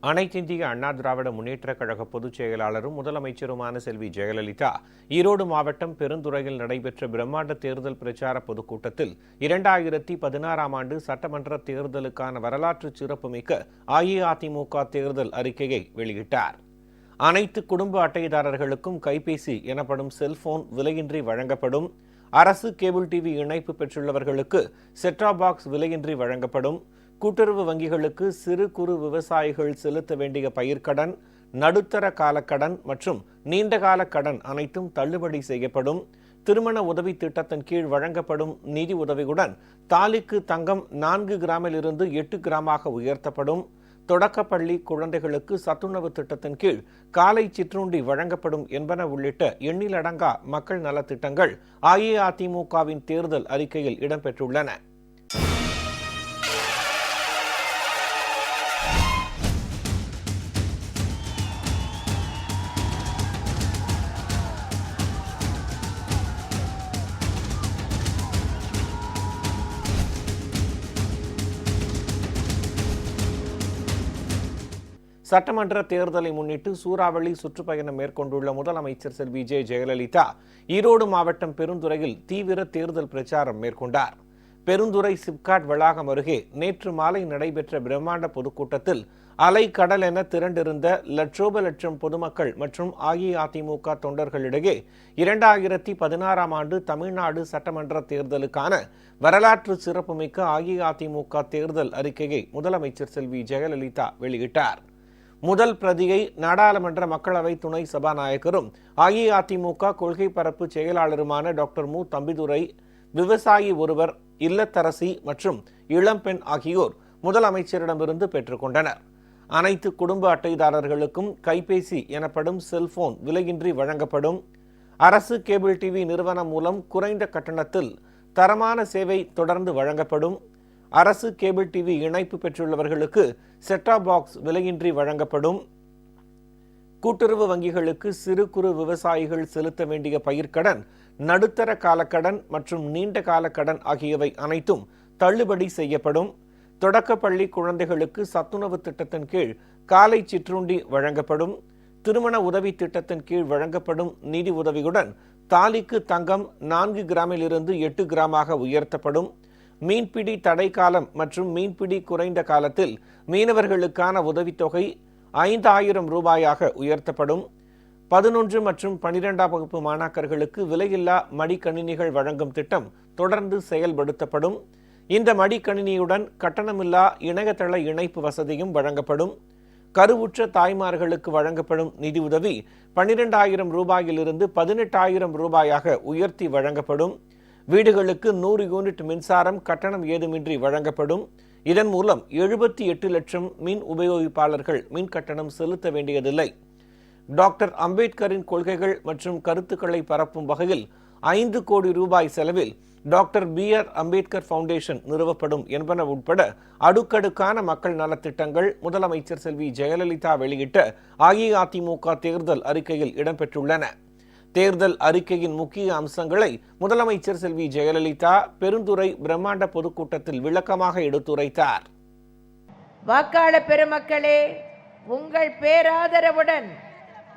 அனைத்திந்திய அண்ணா திராவிட முன்னேற்றக் கழக பொதுச் செயலாளரும் முதலமைச்சருமான செல்வி ஜெயலலிதா ஈரோடு மாவட்டம் பெருந்துறையில் நடைபெற்ற பிரம்மாண்ட தேர்தல் பிரச்சார பொதுக்கூட்டத்தில் 2016ஆம் ஆண்டு சட்டமன்ற தேர்தலுக்கான வரலாற்று சிறப்புமிக்க அஇஅதிமுக தேர்தல் அறிக்கையை வெளியிட்டார். அனைத்து குடும்ப அட்டைதாரர்களுக்கும் கைபேசி எனப்படும் செல்போன் விலையின்றி வழங்கப்படும். அரசு கேபிள் டிவி இணைப்பு பெற்றுள்ளவர்களுக்கு செட்டாப் பாக்ஸ் விலையின்றி வழங்கப்படும். கூட்டுறவு வங்கிகளுக்கு சிறு குறு விவசாயிகள் செலுத்த வேண்டிய பயிர்க்கடன், நடுத்தர காலக்கடன் மற்றும் நீண்டகால கடன் அனைத்தும் தள்ளுபடி செய்யப்படும். திருமண உதவி திட்டத்தின் கீழ் வழங்கப்படும் நிதி உதவியுடன் தாலிக்கு தங்கம் 4 கிராமிலிருந்து 8 கிராமாக உயர்த்தப்படும். தொடக்கப்பள்ளி குழந்தைகளுக்கு சத்துணவு திட்டத்தின் கீழ் காலை சிற்றுண்டி வழங்கப்படும் என்பன உள்ளிட்ட எண்ணிலடங்கா மக்கள் நலத்திட்டங்கள் அஇஅதிமுகவின் தேர்தல் அறிக்கையில் இடம்பெற்றுள்ளன. சட்டமன்ற தேர்தலை முன்னிட்டு சூறாவளி சுற்றுப்பயணம் மேற்கொண்டுள்ள முதலமைச்சர் செல்வி ஜெயலலிதா ஈரோடு மாவட்டம் பெருந்துறையில் தீவிர தேர்தல் பிரச்சாரம் மேற்கொண்டார். பெருந்துறை சிப்காட் வளாகம் அருகே நேற்று மாலை நடைபெற்ற பிரம்மாண்ட பொதுக்கூட்டத்தில் அலை கடல் என திரண்டிருந்த லட்சோப பொதுமக்கள் மற்றும் அஇஅதிமுக தொண்டர்களிடையே 2016ஆம் ஆண்டு தமிழ்நாடு சட்டமன்ற தேர்தலுக்கான வரலாற்று சிறப்புமிக்க அஇஅதிமுக தேர்தல் அறிக்கையை முதலமைச்சர் செல்வி ஜெயலலிதா வெளியிட்டார். முதல் பிரதியை நாடாளுமன்ற மக்களவை துணை சபாநாயகரும் அஇஅதிமுக கொள்கை பரப்பு செயலாளருமான டாக்டர் மு. தம்பிதுரை, விவசாயி ஒருவர், இல்லத்தரசி மற்றும் இளம்பெண் ஆகியோர் முதலமைச்சரிடமிருந்து பெற்றுக்கொண்டனர். அனைத்து குடும்ப அட்டைதாரர்களுக்கும் கைபேசி எனப்படும் செல்போன் விலையின்றி வழங்கப்படும். அரசு கேபிள் டிவி நிறுவனம் மூலம் குறைந்த கட்டணத்தில் தரமான சேவை தொடர்ந்து வழங்கப்படும். அரசு கேபிள் டிவி இணைப்பு பெற்றுள்ளவர்களுக்கு செட்டாப் பாக்ஸ் விலையின்றி வழங்கப்படும். கூட்டுறவு வங்கிகளுக்கு சிறு குறு விவசாயிகள் செலுத்த வேண்டிய பயிர்க்கடன், நடுத்தர காலக்கடன் மற்றும் நீண்ட கால கடன் ஆகியவை அனைத்தும் தள்ளுபடி செய்யப்படும். தொடக்கப்பள்ளி குழந்தைகளுக்கு சத்துணவு திட்டத்தின் கீழ் காலை சிற்றுண்டி வழங்கப்படும். திருமண உதவி திட்டத்தின் கீழ் வழங்கப்படும் நிதி உதவியுடன் தாலிக்கு தங்கம் 4 கிராமிலிருந்து 8 கிராமாக உயர்த்தப்படும். மீன்பிடி தடை காலம் மற்றும் மீன்பிடி குறைந்த காலத்தில் மீனவர்களுக்கான உதவித்தொகை 5000 ரூபாயாக உயர்த்தப்படும். 11 மற்றும் 12ஆம் வகுப்பு மாணாக்கர்களுக்கு விலையில்லா மடிக்கணினிகள் வழங்கும் திட்டம் தொடர்ந்து செயல்படுத்தப்படும். இந்த மடிக்கணினியுடன் கட்டணமில்லா இணையதள இணைப்பு வசதியும் வழங்கப்படும். கருவுற்ற தாய்மார்களுக்கு வழங்கப்படும் நிதியுதவி 12000 ரூபாயிலிருந்து 18000 ரூபாயாக உயர்த்தி வழங்கப்படும். வீடுகளுக்கு 100 யூனிட் மின்சாரம் கட்டணம் ஏதுமின்றி வழங்கப்படும். இதன் மூலம் 78 லட்சம் மின் உபயோகிப்பாளர்கள் மின் கட்டணம் செலுத்த வேண்டியதில்லை. டாக்டர் அம்பேத்கரின் கொள்கைகள் மற்றும் கருத்துக்களை பரப்பும் வகையில் 5 கோடி ரூபாய் செலவில் டாக்டர் B.R. அம்பேத்கர் ஃபவுண்டேஷன் நிறுவப்படும் என்பன உட்பட அடுக்கடுக்கான மக்கள் நலத்திட்டங்கள் முதலமைச்சர் செல்வி ஜெயலலிதா வெளியிட்ட அஇஅதிமுக தேர்தல் அறிக்கையில் இடம்பெற்றுள்ளன. தேர்தல் அறிக்கையின் முக்கிய அம்சங்களை முதலமைச்சர் செல்வி ஜெயலலிதா பெருந்துறை பிரம்மாண்ட பொதுக்கூட்டத்தில் விளக்கமாக எடுத்துரைத்தார். வாக்காளர் பெருமக்களே, உங்கள் பேராதரவுடன்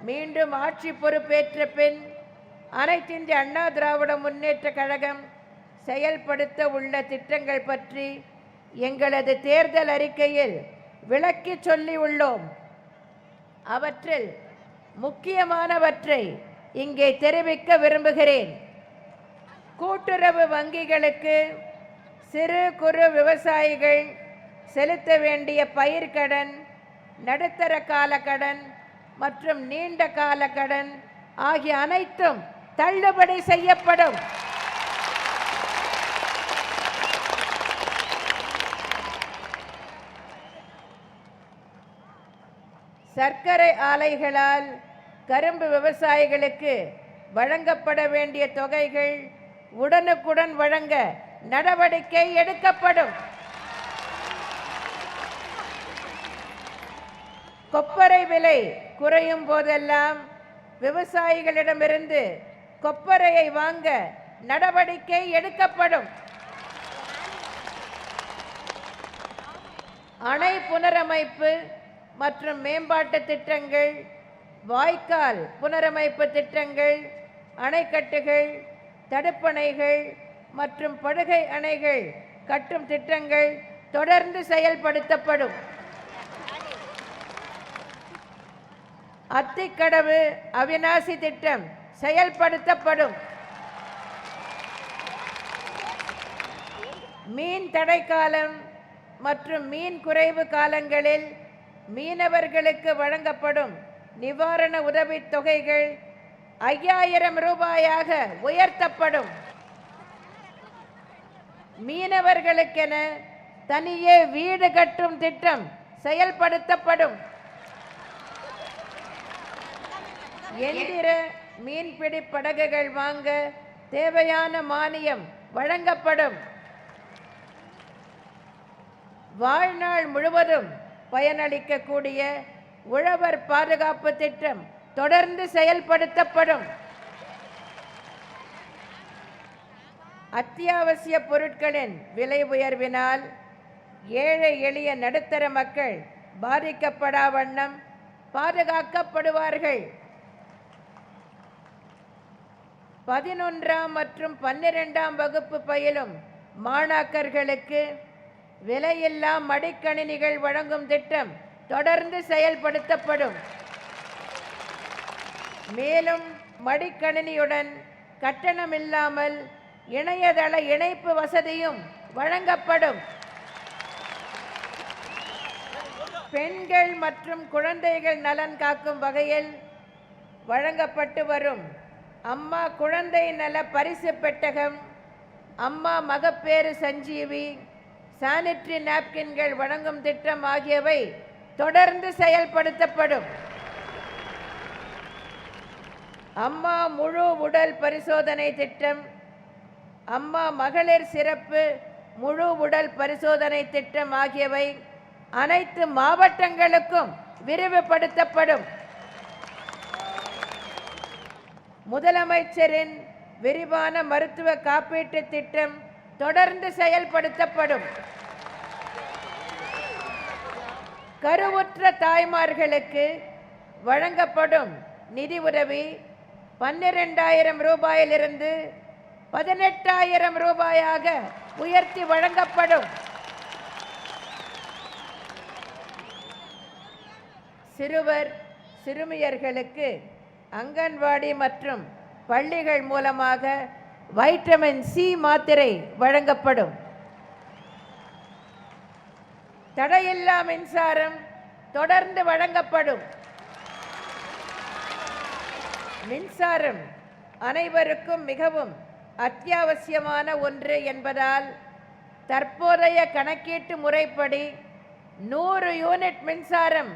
மீண்டும் ஆட்சி பொறுப்பேற்ற பின் அனைத்திந்திய அண்ணா திராவிட முன்னேற்ற கழகம் செயல்படுத்த உள்ள திட்டங்கள் பற்றி எங்களது தேர்தல் அறிக்கையில் விளக்கி சொல்லி உள்ளோம். அவற்றில் முக்கியமானவற்றை இங்கே தெரிவிக்க விரும்புகிறேன். கூட்டுறவு வங்கிகளுக்கு சிறு குறு விவசாயிகள் செலுத்த வேண்டிய பயிர்க்கடன், நடுத்தர கால கடன் மற்றும் நீண்ட கால கடன் ஆகிய அனைத்தும் தள்ளுபடி செய்யப்படும். சர்க்கரை ஆலைகளால் கரும்பு விவசாயிகளுக்கு வழங்கப்பட வேண்டிய தொகைகள் உடனுக்குடன் வழங்க நடவடிக்கை எடுக்கப்படும். கொப்பரை விலை குறையும் போதெல்லாம் விவசாயிகளிடமிருந்து கொப்பரையை வாங்க நடவடிக்கை எடுக்கப்படும். அணை புனரமைப்பு மற்றும் மேம்பாட்டு திட்டங்கள், வாய்க்கால் புனரமைப்பு திட்டங்கள், அணைக்கட்டுகள், தடுப்பணைகள் மற்றும் படுகை அணைகள் கட்டும் திட்டங்கள் தொடர்ந்து செயல்படுத்தப்படும். அத்திக்கடவு அவிநாசி திட்டம் செயல்படுத்தப்படும். மீன் தடைக்காலம் மற்றும் மீன் குறைவு காலங்களில் மீனவர்களுக்கு வழங்கப்படும் நிவாரண உதவித் தொகைகள் 5000 ரூபாயாக உயர்த்தப்படும். மீனவர்களுக்கென தனியே வீடு கட்டும் திட்டம் செயல்படுத்தப்படும். எந்திர மீன்பிடி படகுகள் வாங்க தேவையான மானியம் வழங்கப்படும். வாழ்நாள் முழுவதும் பயனளிக்கக்கூடிய உழவர் பாதுகாப்பு திட்டம் தொடர்ந்து செயல்படுத்தப்படும். அத்தியாவசிய பொருட்களின் விலை உயர்வினால் ஏழை எளிய நடுத்தர மக்கள் பாதிக்கப்படா வண்ணம் பாதுகாக்கப்படுவார்கள். 11ஆம் மற்றும் 12ஆம் வகுப்பு பயிலும் மாணாக்கர்களுக்கு விலையில்லா மடிக்கணினிகள் வழங்கும் திட்டம் தொடர்ந்து செயல்படுத்தப்படும். மேலும் மடிக்கணினியுடன் கட்டணமில்லாமல் இணையதள இணைப்பு வசதியும் வழங்கப்படும். பெண்கள் மற்றும் குழந்தைகள் நலன் காக்கும் வகையில் வழங்கப்பட்டு வரும் அம்மா குழந்தை நல பரிசு பெட்டகம், அம்மா மகப்பேறு சஞ்சீவி, சானிட்டரி நாப்கின்கள் வழங்கும் திட்டம் ஆகியவை தொடர்ந்து செயல்படுத்தப்படும். அம்மா முழு உடல் பரிசோதனை திட்டம், அம்மா மகளிர் சிறப்பு முழு உடல் பரிசோதனை திட்டம் ஆகியவை அனைத்து மாவட்டங்களுக்கும் விரிவுபடுத்தப்படும். முதலமைச்சரின் விரிவான மருத்துவ காப்பீட்டு திட்டம் தொடர்ந்து செயல்படுத்தப்படும். கருவுற்ற தாய்மார்களுக்கு வழங்கப்படும் நிதி உதவி 12,000 ரூபாயிலிருந்து 18,000 ரூபாயாக உயர்த்தி வழங்கப்படும். சிறுவர் சிறுமியர்களுக்கு அங்கன்வாடி மற்றும் பள்ளிகள் மூலமாக வைட்டமின் சி மாத்திரை வழங்கப்படும். தடையில்லா மின்சாரம் தொடர்ந்து வழங்கப்படும். மின்சாரம் அனைவருக்கும் மிகவும் அத்தியாவசியமான ஒன்று என்பதால் தற்போதைய கணக்கீட்டு முறைப்படி 100 யூனிட் மின்சாரம்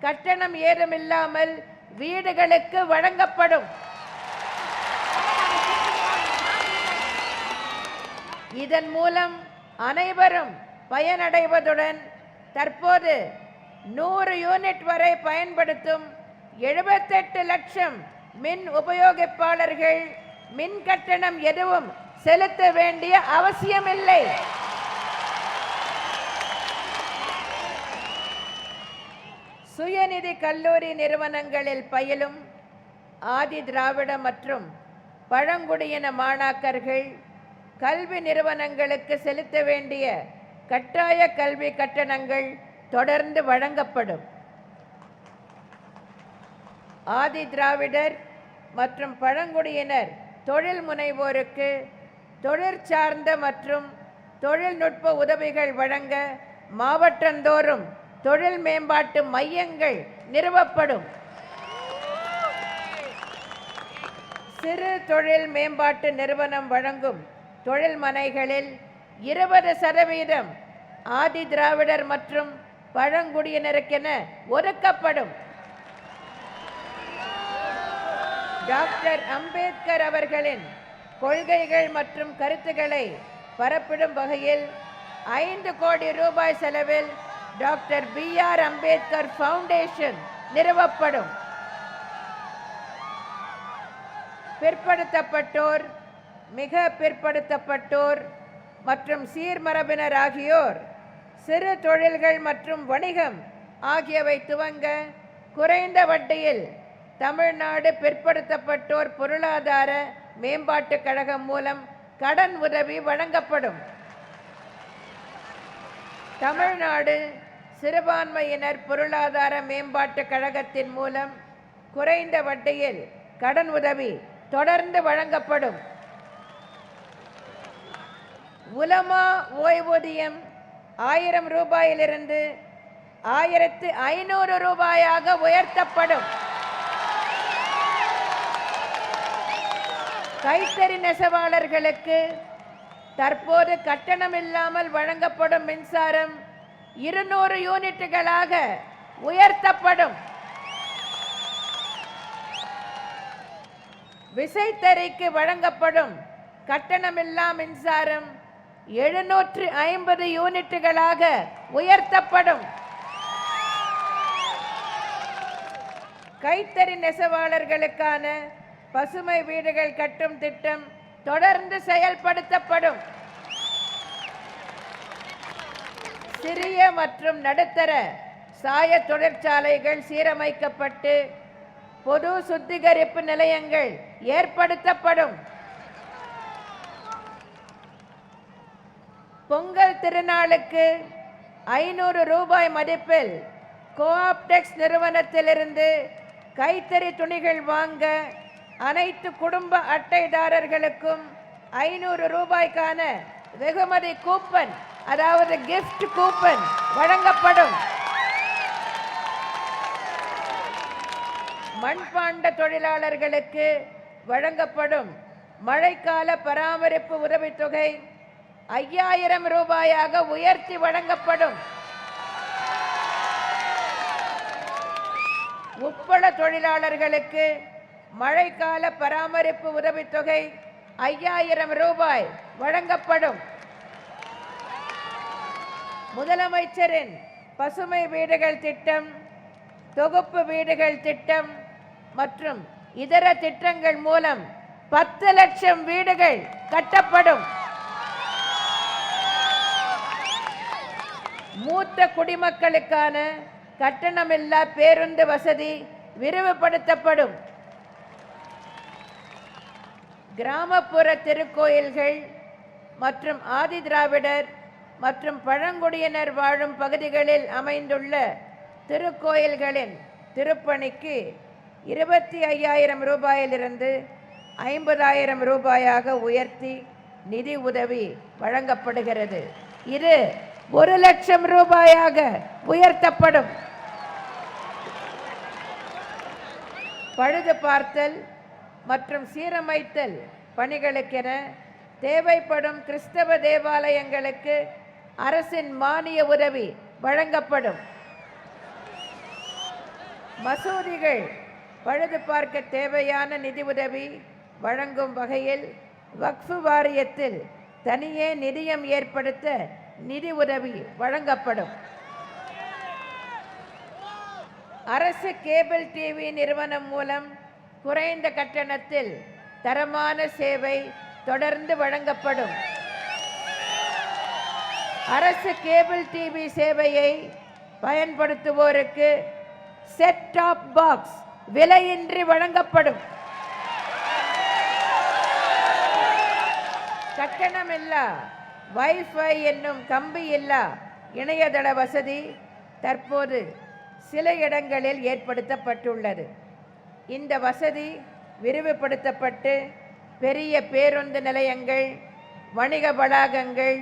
கட்டணம் ஏதுமில்லாமல் வீடுகளுக்கு வழங்கப்படும். இதன் மூலம் அனைவரும் பயனடைவதுடன் தற்போது 100 யூனிட் வரை பயன்படுத்தும் 78 லட்சம் மின் உபயோகிப்பாளர்கள் மின் கட்டணம் எதுவும் செலுத்த வேண்டிய அவசியமில்லை. சுயநிதி கல்லூரி நிறுவனங்களில் பயிலும் ஆதி திராவிட மற்றும் பழங்குடியின மாணாக்கர்கள் கல்வி நிறுவனங்களுக்கு செலுத்த வேண்டிய கட்டாய கல்வி கட்டணங்கள் தொடர்ந்து வழங்கப்படும். ஆதி திராவிடர் மற்றும் பழங்குடியினர் தொழில் முனைவோருக்கு தொழிற்சார்ந்த மற்றும் தொழில்நுட்ப உதவிகள் வழங்க மாவட்டந்தோறும் தொழில் மேம்பாட்டு மையங்கள் நிறுவப்படும். சிறு தொழில் மேம்பாட்டு நிறுவனம் வழங்கும் தொழில் மனைகளில் 20% ஆதி திராவிடர் மற்றும் பழங்குடியினருக்கென ஒதுக்கப்படும். டாக்டர் அம்பேத்கர் அவர்களின் கொள்கைகள் மற்றும் கருத்துக்களை பரப்பிடும் வகையில் 5 கோடி ரூபாய் செலவில் டாக்டர் BR அம்பேத்கர் ஃபவுண்டேஷன் நிறுவப்படும். பிற்படுத்தப்பட்டோர், மிக பிற்படுத்தப்பட்டோர் மற்றும் சீர்மரபினர் ஆகியோர் சிறு தொழில்கள் மற்றும் வணிகம் ஆகியவை துவங்க குறைந்த வட்டியில் தமிழ்நாடு பிற்படுத்தப்பட்டோர் பொருளாதார மேம்பாட்டுக் கழகம் மூலம் கடன் உதவி வழங்கப்படும். தமிழ்நாடு சிறுபான்மையினர் பொருளாதார மேம்பாட்டுக் கழகத்தின் மூலம் குறைந்த வட்டியில் கடன் உதவி தொடர்ந்து வழங்கப்படும். உலமா ஓய்வூதியம் 1000 ரூபாயிலிருந்து 1500 ரூபாயாக உயர்த்தப்படும். கைத்தறி நெசவாளர்களுக்கு தற்போது கட்டணமில்லாமல் வழங்கப்படும் மின்சாரம் 200 யூனிட்டுகளாக உயர்த்தப்படும். விசைத்தறிக்கு வழங்கப்படும் கட்டணமில்லா மின்சாரம் 750 யூனிட்டுகளாக உயர்த்தப்படும். கைத்தறி நெசவாளர்களுக்கான பசுமை வீடுகள் கட்டும் திட்டம் தொடர்ந்து செயல்படுத்தப்படும். சிறிய மற்றும் நடுத்தர சாய தொழிற்சாலைகள் சீரமைக்கப்பட்டு பொது சுத்திகரிப்பு நிலையங்கள் ஏற்படுத்தப்படும். பொங்கல் திருநாளுக்கு 500 ரூபாய் மதிப்பில் கோஆப்டெக்ஸ் நிறுவனத்திலிருந்து கைத்தறி துணிகள் வாங்க அனைத்து குடும்ப அட்டைதாரர்களுக்கும் 500 ரூபாய்க்கான வெகுமதி கூப்பன், அதாவது கிஃப்ட் கூப்பன் வழங்கப்படும். மண்பாண்ட தொழிலாளர்களுக்கு வழங்கப்படும் மழைக்கால பராமரிப்பு உதவித்தொகை 5000 ரூபாயாக உயர்த்தி வழங்கப்படும். உப்பள தொழிலாளர்களுக்கு மழைக்கால பராமரிப்பு உதவித்தொகை 5000 ரூபாய் வழங்கப்படும். முதலமைச்சரின் பசுமை வீடுகள் திட்டம், தொகுப்பு வீடுகள் திட்டம் மற்றும் இதர திட்டங்கள் மூலம் 10 லட்சம் வீடுகள் கட்டப்படும். மூத்த குடிமக்களுக்கான கட்டணமில்லா பேருந்து வசதி விரிவுபடுத்தப்படும். கிராமப்புற திருக்கோயில்கள் மற்றும் ஆதி திராவிடர் மற்றும் பழங்குடியினர் வாழும் பகுதிகளில் அமைந்துள்ள திருக்கோயில்களின் திருப்பணிக்கு 25,000 ரூபாயிலிருந்து 50,000 ரூபாயாக உயர்த்தி நிதி உதவி வழங்கப்படுகிறது. இது 1 லட்சம் ரூபாயாக உயர்த்தப்படும். பழுது பார்த்தல் மற்றும் சீரமைத்தல் பணிகளுக்கென தேவைப்படும் கிறிஸ்தவ தேவாலயங்களுக்கு அரசின் மானிய உதவி வழங்கப்படும். மசூதிகள் பழுது பார்க்க தேவையான நிதி உதவி வழங்கும் வகையில் வக்ஃபு வாரியத்தில் தனியே நிதியம் ஏற்படுத்த நிதி உதவி வழங்கப்படும். அரசு கேபிள் டிவி நிறுவனம் மூலம் குறைந்த கட்டணத்தில் தரமான சேவை தொடர்ந்து வழங்கப்படும். அரசு கேபிள் டிவி சேவையை பயன்படுத்துவோருக்கு செட் டாப் பாக்ஸ் விலையின்றி வழங்கப்படும். கட்டணமில்லா வைஃபை என்னும் கம்பி இல்லா இணையதள வசதி தற்போது சில இடங்களில் ஏற்படுத்தப்பட்டுள்ளது. இந்த வசதி விரிவுபடுத்தப்பட்டு பெரிய பேருந்து நிலையங்கள், வணிக வளாகங்கள்,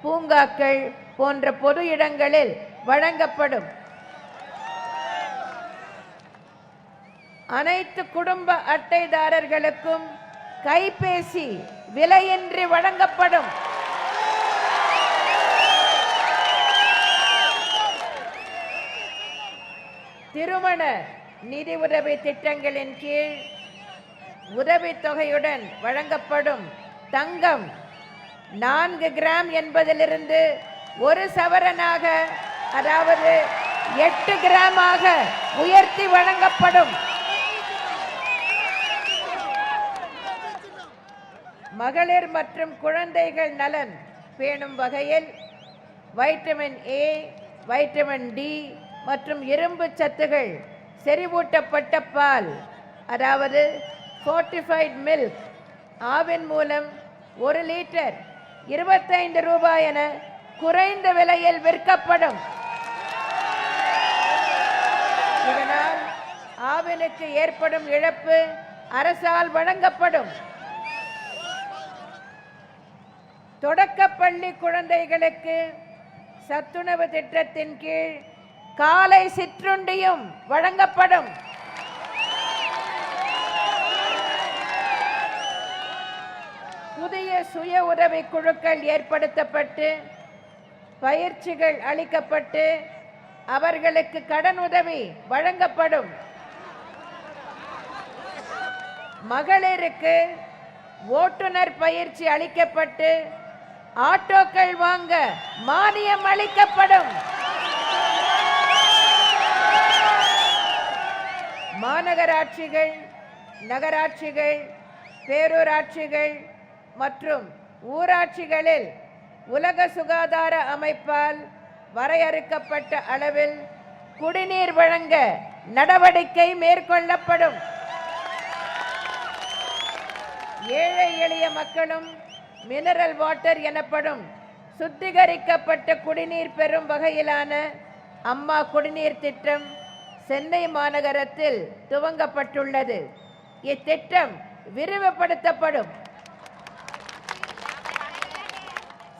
பூங்காக்கள் போன்ற பொது இடங்களில் வழங்கப்படும். அனைத்து குடும்ப அட்டைதாரர்களுக்கும் கைபேசி விலையின்றி வழங்கப்படும். திருமண நிதி உதவி திட்டங்களின் கீழ் உதவித்தொகையுடன் வழங்கப்படும் தங்கம் 4 கிராம் என்பதிலிருந்து 1 சவரனாக, அதாவது 8 கிராமாக உயர்த்தி வழங்கப்படும். மகளிர் மற்றும் குழந்தைகள் நலன் பேணும் வகையில் வைட்டமின் ஏ, வைட்டமின் டி, மற்றும் இரும்பு சத்துகள், செறிவூட்டப்பட்ட பால் அதாவது fortified milk ஆவின் மூலம் 1 லிட்டர் 25 ரூபாய் என குறைந்த விலையில் விற்கப்படும். இதனால் ஆவினுக்கு ஏற்படும் இழப்பு அரசால் வழங்கப்படும். தொடக்கப்பள்ளி குழந்தைகளுக்கு சத்துணவு திட்டத்தின் கீழ் காலை சிற்றுண்டியும் வழங்கப்படும். புதிய சுய உதவி குழுக்கள் ஏற்படுத்தப்பட்டு பயிற்சிகள் அளிக்கப்பட்டு அவர்களுக்கு கடன் உதவி வழங்கப்படும். மகளிருக்கு ஓட்டுநர் பயிற்சி அளிக்கப்பட்டு ஆட்டோக்கள் வாங்க மானியம் அளிக்கப்படும். மாநகராட்சிகள், நகராட்சிகள், பேரூராட்சிகள் மற்றும் ஊராட்சிகளில் உலக சுகாதார அமைப்பால் வரையறுக்கப்பட்ட அளவில் குடிநீர் வழங்க நடவடிக்கை மேற்கொள்ளப்படும். ஏழை எளிய மக்களும் மினரல் வாட்டர் எனப்படும் சுத்திகரிக்கப்பட்ட குடிநீர் பெறும் வகையிலான அம்மா குடிநீர் திட்டம் சென்னை மாநகரத்தில் துவங்கப்பட்டுள்ளது. இத்திட்டம் விரிவுபடுத்தப்படும்.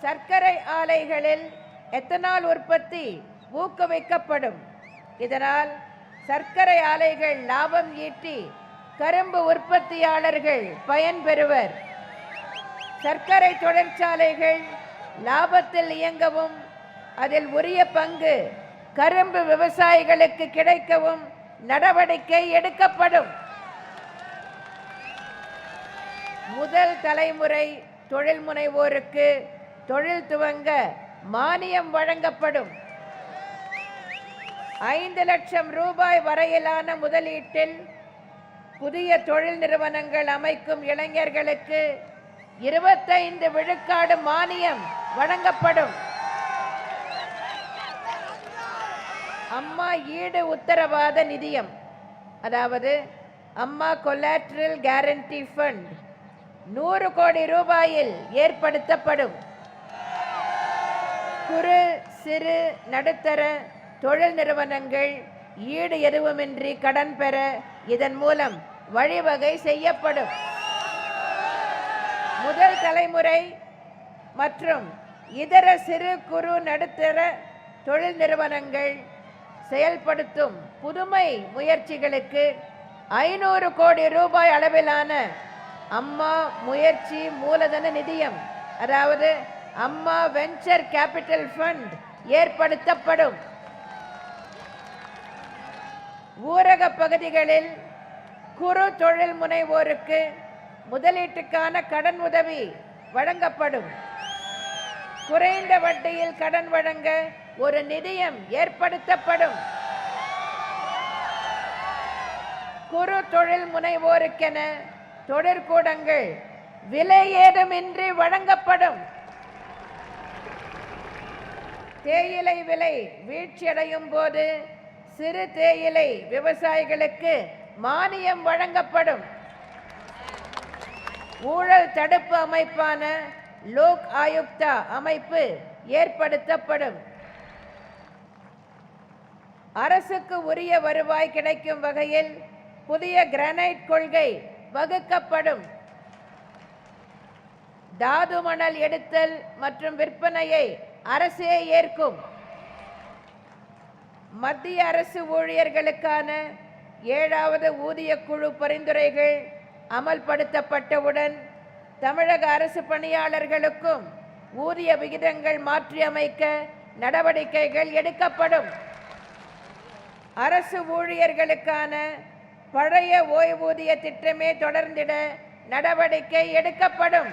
சர்க்கரை ஆலைகளில் எத்தனால் உற்பத்தி ஊக்குவிக்கப்படும். இதனால் சர்க்கரை ஆலைகள் லாபம் ஈட்டி கரும்பு உற்பத்தியாளர்கள் பயன்பெறுவர். சர்க்கரை தொழிற்சாலைகள் லாபத்தில் இயங்கவும் அதில் உரிய பங்கு கரும்பு விவசாயிகளுக்கு கிடைக்கவும் நடவடிக்கை எடுக்கப்படும். முதல் தலைமுறை தொழில் முனைவோருக்கு தொழில் துவங்க மானியம் வழங்கப்படும். 5 லட்சம் ரூபாய் வரையிலான முதலீட்டில் புதிய தொழில் நிறுவனங்கள் அமைக்கும் இளைஞர்களுக்கு 25 விழுக்காடு மானியம் வழங்கப்படும். அம்மா ஈடு உத்தரவாத நிதியம் அதாவது அம்மா கொலாட்ரல் கேரண்டி ஃபண்ட் 100 கோடி ரூபாயில் ஏற்படுத்தப்படும். குறு சிறு நடுத்தர தொழில் நிறுவனங்கள் ஈடு எதுவுமின்றி கடன் பெற இதன் மூலம் வழிவகை செய்யப்படும். முதல் தலைமுறை மற்றும் இதர சிறு குறு நடுத்தர தொழில் நிறுவனங்கள் செயல்படுத்தும் புதுமை முயற்சிகளுக்கு 500 கோடி ரூபாய் அளவிலான அம்மா முயற்சி மூலதன நிதியம் அதாவது அம்மா வெஞ்சர் கேபிட்டல் ஃபண்ட் ஏற்படுத்தப்படும். ஊரக பகுதிகளில் குறு தொழில் முனைவோருக்கு முதலீட்டுக்கான கடன் உதவி வழங்கப்படும். குறைந்த வட்டியில் கடன் வழங்க ஒரு நிதியம் ஏற்படுத்தப்படும். குறு தொழில் முனைவோருக்கென தொழிற்கூடங்கள் விலை ஏதுமின்றி வழங்கப்படும். தேயிலை விலை வீழ்ச்சியடையும் போது சிறு தேயிலை விவசாயிகளுக்கு மானியம் வழங்கப்படும். ஊழல் தடுப்பு அமைப்பான லோக் ஆயுக்தா அமைப்பு ஏற்படுத்தப்படும். அரசுக்கு உரிய வருவாய் கிடைக்கும் வகையில் புதிய கிரானைட் கொள்கை வகுக்கப்படும். தாது மணல் எடுத்தல் மற்றும் விற்பனையை அரசே ஏற்கும். மத்திய அரசு ஊழியர்களுக்கான 7வது ஊதிய குழு பரிந்துரைகள் அமல்படுத்தப்பட்டவுடன் தமிழக அரசு பணியாளர்களுக்கும் ஊதிய விகிதங்கள் மாற்றியமைக்க நடவடிக்கைகள் எடுக்கப்படும். அரசு ஊழியர்களுக்கான பழைய ஓய்வூதிய திட்டமே தொடர்ந்திட நடவடிக்கை எடுக்கப்படும்.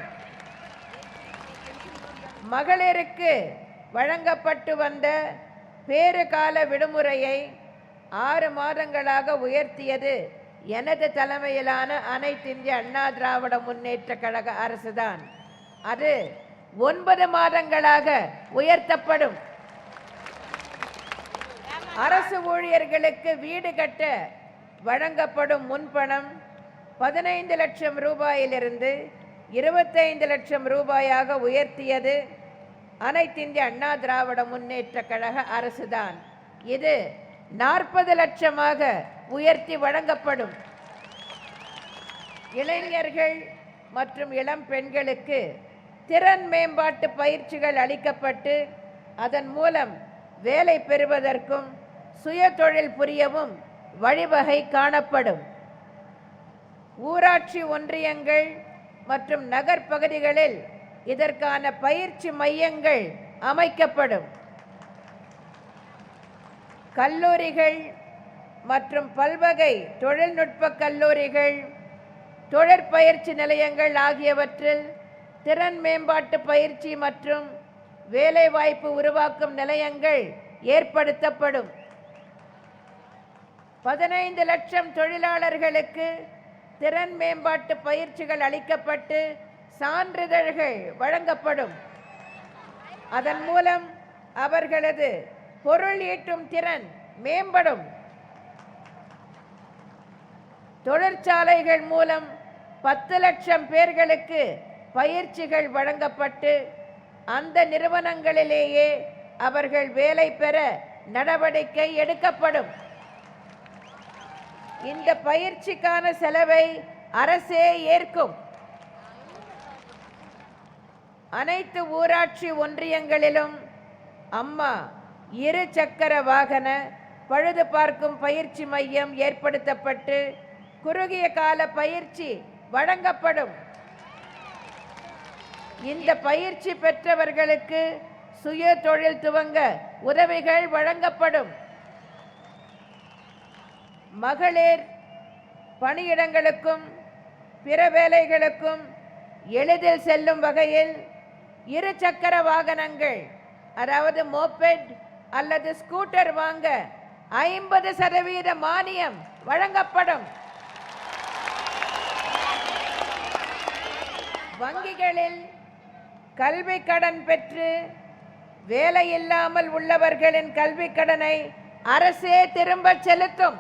மகளிருக்கு வழங்கப்பட்டு வந்த பேறுகால விடுமுறையை 6 மாதங்களாக உயர்த்தியது எனது தலைமையிலான அனைத்து இந்திய அண்ணா திராவிட முன்னேற்ற கழக அரசுதான். அது 9 மாதங்களாக உயர்த்தப்படும். அரசு ஊழியர்களுக்கு வீடு கட்ட வழங்கப்படும் முன்பணம் 15 லட்சம் ரூபாயிலிருந்து 25 லட்சம் ரூபாயாக உயர்த்தியது அனைத்திந்திய அண்ணா திராவிட முன்னேற்ற கழக அரசுதான். இது 40 லட்சமாக உயர்த்தி வழங்கப்படும். இளைஞர்கள் மற்றும் இளம் பெண்களுக்கு திறன் மேம்பாட்டு பயிற்சிகள் அளிக்கப்பட்டு அதன் மூலம் வேலை பெறுவதற்கும் சுய தொழில் புரியவும் வழிவகை காணப்படும். ஊராட்சி ஒன்றியங்கள் மற்றும் நகர்ப்பகுதிகளில் இதற்கான பயிற்சி மையங்கள் அமைக்கப்படும். கல்லூரிகள் மற்றும் பல்வகை தொழில்நுட்ப கல்லூரிகள், தொழிற்பயிற்சி நிலையங்கள் ஆகியவற்றில் திறன் மேம்பாட்டு பயிற்சி மற்றும் வேலைவாய்ப்பு உருவாக்கும் நிலையங்கள் ஏற்படுத்தப்படும். 15 லட்சம் தொழிலாளர்களுக்கு திறன் மேம்பாட்டு பயிற்சிகள் அளிக்கப்பட்டு சான்றிதழ்கள் வழங்கப்படும். அதன் மூலம் அவர்களது பொருள் ஈட்டும் திறன் மேம்படும். தொழிற்சாலைகள் மூலம் 10 லட்சம் பேர்களுக்கு பயிற்சிகள் வழங்கப்பட்டு அந்த நிறுவனங்களிலேயே அவர்கள் வேலை பெற நடவடிக்கை எடுக்கப்படும். இந்த பயிற்சிக்கான செலவை அரசே ஏற்கும். அனைத்து ஊராட்சி ஒன்றியங்களிலும் அம்மா 2 சக்கர வாகன பழுது பார்க்கும் பயிற்சி மையம் ஏற்படுத்தப்பட்டு குறுகிய கால பயிற்சி வழங்கப்படும். இந்த பயிற்சி பெற்றவர்களுக்கு சுய தொழில் துவங்க உதவிகள் வழங்கப்படும். மகளிர் பணியிடங்களுக்கும் பிற வேலைகளுக்கும் எளிதில் செல்லும் வகையில் 2 சக்கர வாகனங்கள், அதாவது மோபெட் அல்லது ஸ்கூட்டர் வாங்க 50% மானியம் வழங்கப்படும். வங்கிகளில் கல்வி கடன் பெற்று வேலையில்லாமல் உள்ளவர்களின் கல்வி கடனை அரசே திரும்ப செலுத்தும்.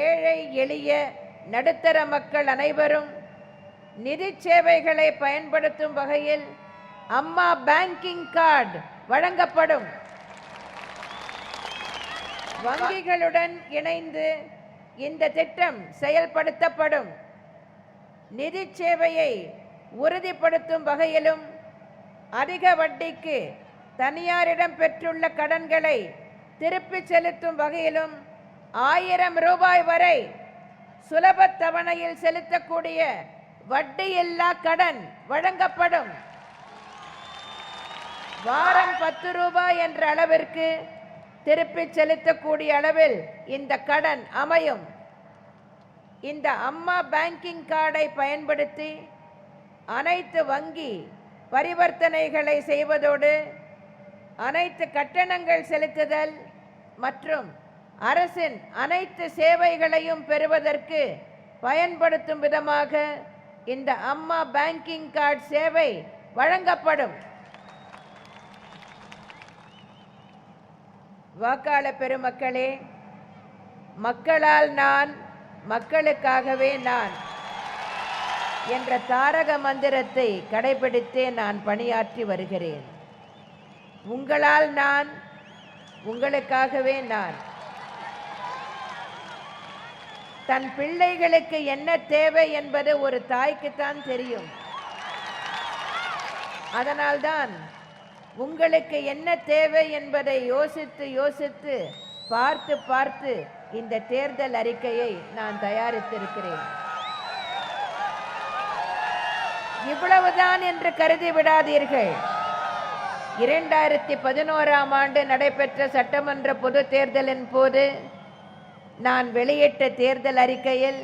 ஏழை எளிய நடுத்தர மக்கள் அனைவரும் நிதி சேவைகளை பயன்படுத்தும் வகையில் அம்மா பேங்கிங் கார்டு வழங்கப்படும். வங்கிகளுடன் இணைந்து இந்த திட்டம் செயல்படுத்தப்படும். நிதி சேவையை உறுதிப்படுத்தும் வகையிலும் அதிக வட்டிக்கு தனியாரிடம் பெற்றுள்ள கடன்களை திருப்பி செலுத்தும் வகையிலும் 1000 ரூபாய் வரை சுலப தவணையில் செலுத்தக்கூடிய வட்டியில்லா கடன் வழங்கப்படும். வாரம் 10 ரூபாய் என்ற அளவிற்கு திருப்பி செலுத்தக்கூடிய அளவில் இந்த கடன் அமையும். இந்த அம்மா பேங்கிங் கார்டை பயன்படுத்தி அனைத்து வங்கி பரிவர்த்தனைகளை செய்வதோடு அனைத்து கட்டணங்கள் செலுத்துதல் மற்றும் அரசின் அனைத்து சேவைகளையும் பெறுவதற்கு பயன்படுத்தும் விதமாக இந்த அம்மா பேங்கிங் கார்டு சேவை வழங்கப்படும். வாக்காளர் பெருமக்களே, மக்களால் நான், மக்களுக்காகவே நான் என்ற தாரக மந்திரத்தை கடைபிடித்தே நான் பணியாற்றி வருகிறேன். உங்களால் நான், உங்களுக்காகவே நான். தன் பிள்ளைகளுக்கு என்ன தேவை என்பது ஒரு தாய்க்குத்தான் தெரியும். அதனால்தான் உங்களுக்கு என்ன தேவை என்பதை யோசித்து யோசித்து பார்த்து பார்த்து இந்த தேர்தல் அறிக்கையை நான் தயாரித்திருக்கிறேன். இவ்வளவுதான் என்று கருதி விடாதீர்கள். 2011ஆம் ஆண்டு நடைபெற்ற சட்டமன்ற பொது தேர்தலின் போது நான் வெளியிட்ட தேர்தல் அறிக்கையில்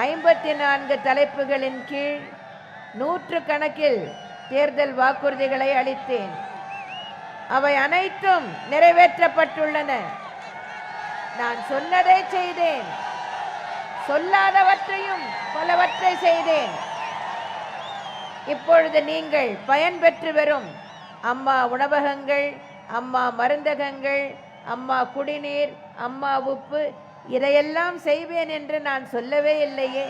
54 தலைப்புகளின் கீழ் 100 கணக்கில் தேர்தல் வாக்குறுதிகளை அளித்தேன். அவை அனைத்தும் நிறைவேற்றப்பட்டுள்ளன. நான் சொன்னதை செய்தேன், சொல்லாதவற்றையும் பலவற்றை செய்தேன். இப்பொழுது நீங்கள் பயன்பெற்று வரும் அம்மா உணவகங்கள், அம்மா மருந்தகங்கள், அம்மா குடிநீர், அம்மா உப்பு, இதையெல்லாம் செய்வேன் என்று நான் சொல்லவே இல்லையே.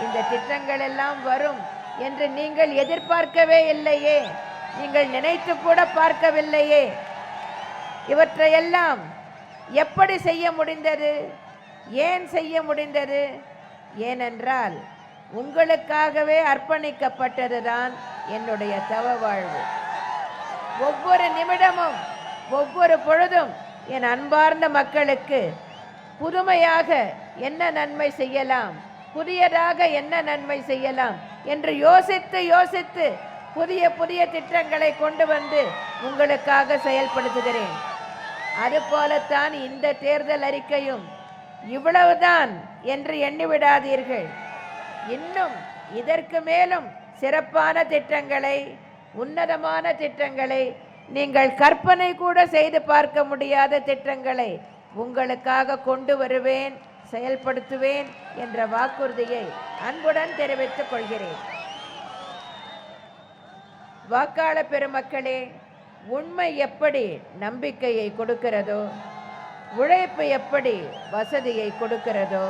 இந்த திட்டங்கள் எல்லாம் வரும் என்று நீங்கள் எதிர்பார்க்கவே இல்லையே. நீங்கள் நினைத்து கூட பார்க்கவில்லையே. இவற்றையெல்லாம் எப்படி செய்ய முடிந்தது? ஏன் செய்ய முடிந்தது? ஏனென்றால் உங்களுக்காகவே அர்ப்பணிக்கப்பட்டதுதான் என்னுடைய தவ வாழ்வு. ஒவ்வொரு நிமிடமும், ஒவ்வொரு பொழுதும் என் அன்பார்ந்த மக்களுக்கு புதுமையாக என்ன நன்மை செய்யலாம், புதியதாக என்ன நன்மை செய்யலாம் என்று யோசித்து யோசித்து புதிய புதிய திட்டங்களை கொண்டு வந்து உங்களுக்காக செயல்படுத்துகிறேன். அதுபோலத்தான் இந்த தேர்தல் அறிக்கையும். இவ்வளவுதான் என்று எண்ணிவிடாதீர்கள். இன்னும் இதற்கு மேலும் சிறப்பான திட்டங்களை, உன்னதமான திட்டங்களை, நீங்கள் கற்பனை கூட செய்து பார்க்க முடியாத திட்டங்களை உங்களுக்காக கொண்டு வருவேன், செயல்படுத்துவேன் என்ற வாக்குறுதியை அன்புடன் தெரிவித்துக் கொள்கிறேன். வாக்காளர் பெருமக்களே, உண்மை எப்படி நம்பிக்கையை கொடுக்கிறதோ, உழைப்பு எப்படி வசதியை கொடுக்கிறதோ,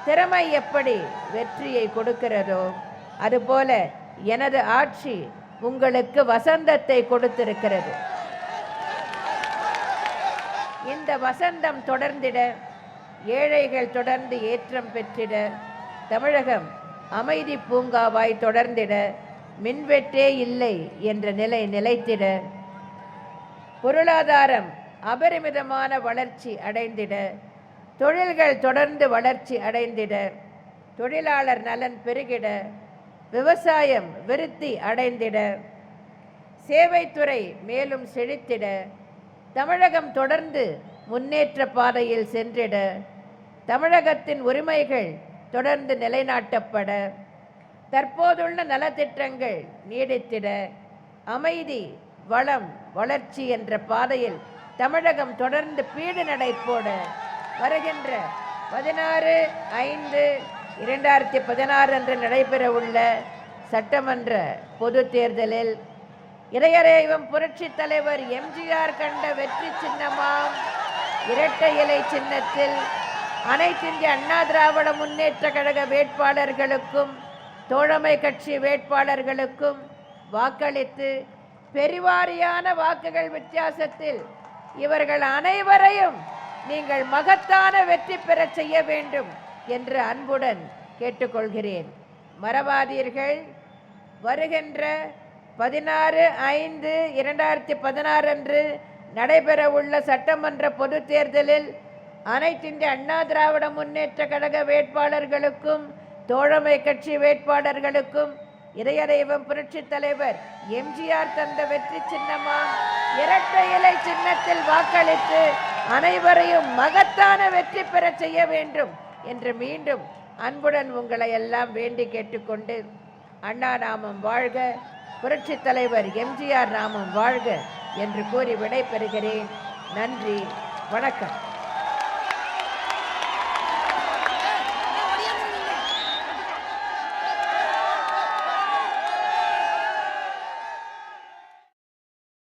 திறமை எப்படி வெற்றியை கொடுக்கிறதோ, அதுபோல எனது ஆட்சி உங்களுக்கு வசந்தத்தை கொடுத்திருக்கிறது. இந்த வசந்தம் தொடர்ந்திட, ஏழைகள் தொடர்ந்து ஏற்றம் பெற்றிட, தமிழகம் அமைதி பூங்காவாய் தொடர்ந்திட, மின்வெட்டே இல்லை என்ற நிலை நிலைத்திட, பொருளாதாரம் அபரிமிதமான வளர்ச்சி அடைந்திட, தொழில்கள் தொடர்ந்து வளர்ச்சி அடைந்திட, தொழிலாளர் நலன் பெருகிட, விவசாயம் விருத்தி அடைந்திட, சேவைத்துறை மேலும் செழித்திட, தமிழகம் தொடர்ந்து முன்னேற்ற பாதையில் சென்றிட, தமிழகத்தின் உரிமைகள் தொடர்ந்து நிலைநாட்டப்பட, தற்போதுள்ள நலத்திட்டங்கள் நீடித்திட, அமைதி, வளம், வளர்ச்சி என்ற பாதையில் தமிழகம் தொடர்ந்து பீடு நடை போட, வருகின்ற 16/5/2016 அன்று நடைபெறவுள்ள சட்டமன்ற பொது தேர்தலில் இறையறைவம் புரட்சி தலைவர் எம்ஜிஆர் கண்ட வெற்றி சின்னமாம் இரட்டை இலை சின்னத்தில் அனைத்திந்திய அண்ணா திராவிட முன்னேற்ற கழக வேட்பாளர்களுக்கும் தோழமை கட்சி வேட்பாளர்களுக்கும் வாக்களித்து பெருவாரியான வாக்குகள் வித்தியாசத்தில் இவர்கள் அனைவரையும் நீங்கள் மகத்தான வெற்றி பெற செய்ய வேண்டும் என்று அன்புடன் கேட்டுக்கொள்கிறேன். மறவாதீர்கள், வருகின்ற 16/5/2016 அன்று நடைபெறவுள்ள சட்டமன்ற பொது தேர்தலில் அனைத்திந்திய அண்ணா திராவிட முன்னேற்ற கழக வேட்பாளர்களுக்கும் தோழமை கட்சி வேட்பாளர்களுக்கும் இதயதெய்வம் புரட்சி தலைவர் எம்ஜிஆர் தந்த வெற்றி சின்னமாம் இரட்டை இலை சின்னத்தில் வாக்களித்து அனைவரையும் மகத்தான வெற்றி பெற செய்ய வேண்டும் என்று மீண்டும் அன்புடன் உங்களை எல்லாம் வேண்டி கேட்டுக்கொண்டு, அண்ணா நாமம் வாழ்க, புரட்சி தலைவர் எம்ஜிஆர் நாமம் வாழ்க என்று கூறி விடை பெறுகிறேன். நன்றி, வணக்கம்.